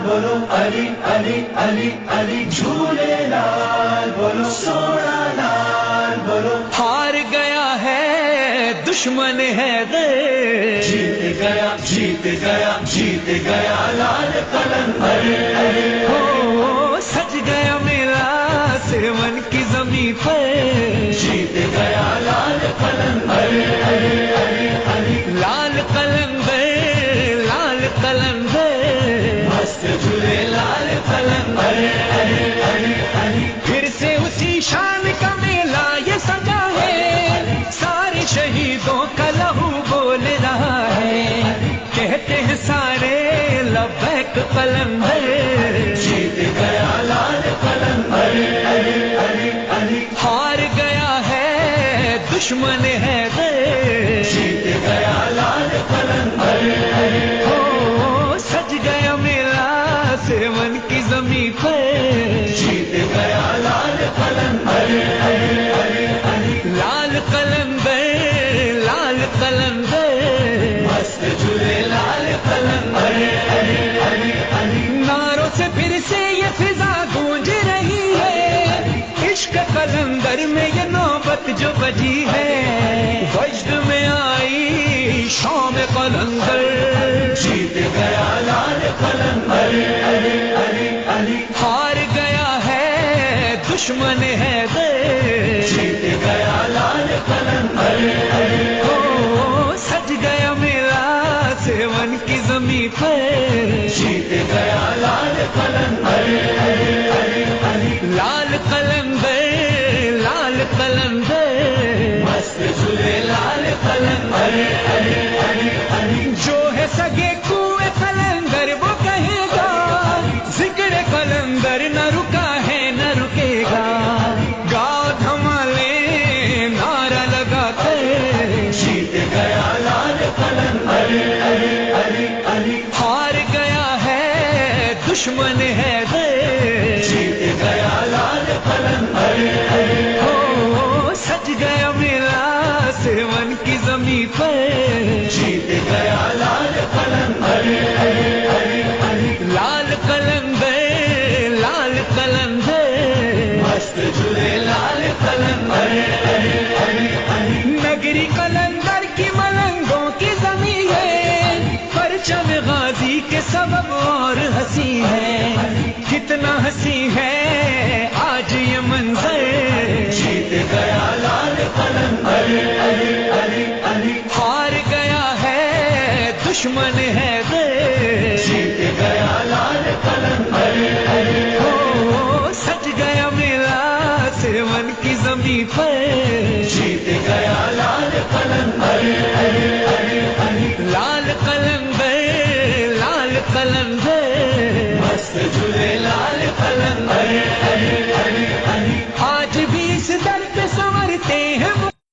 بولو علی علی علی علی جھولے لال بولو سونا لال بولو ہار گیا ہے دشمن ہے غیر جیت گیا جیت گیا جیت گیا لال قلندر ہو سج گیا میرا سیون کی زمین پر جیت گیا لال قلندر لال قلندر لال قلندر مست جھولے لال قلندر پھر سے اسی شان کا میلہ یہ سجا ہے سارے شہیدوں کا لہو بول رہا ہے کہتے ہیں سارے لبیک قلندر جیت گیا لال قلندر ہار گیا ہے دشمن ہے غیر جیت گیا لال قلندر ہو سج گیا میرا سیون کی زمین پر جیت گیا لال قلندر لال قلندر لال قلندر مست جھولے لال قلندر ناروں سے پھر سے یہ فضا گونج رہی ہے عشق قلندر میں یہ نوبت جو بجی ہے وجد میں آئی شام قلندر جیت گیا لال قلندر ہار گیا ہے دشمن ہے غیر جیت گیا لال قلندر ہو سج گیا میرا سیون کی زمین پر جیت گیا لال قلندر لال قلندر لال قلندر مست جھولے لال قلندر جو ہے سگے کوئے قلندر وہ کہے گا ذکر قلندر نہ رکا ہے نہ رکے گا گاؤ دھمالے نعرہ لگا کر جیت گیا لال قلندر ہار گیا ہے دشمن ہے غیر جیت گیا لال قلندر ہو سج گیا میرا سیون کی زمین پر جیت گیا لال قلندر لال قلندر لال قلندر مست جھولے لال قلندر نگری قلندر کی ملنگوں کی زمین ہے پرچم غازی کے سبب اور ہنسی ہے کتنا ہنسی ہے آج یہ منظر جیت گیا لال قلندر ہار گیا ہے دشمن ہے غیر جیت گیا لال قلندر ہو سج گیا میرا سیون کی زمین پر جیت گیا لال قلندر لال قلندر لال قلندر مست جھولے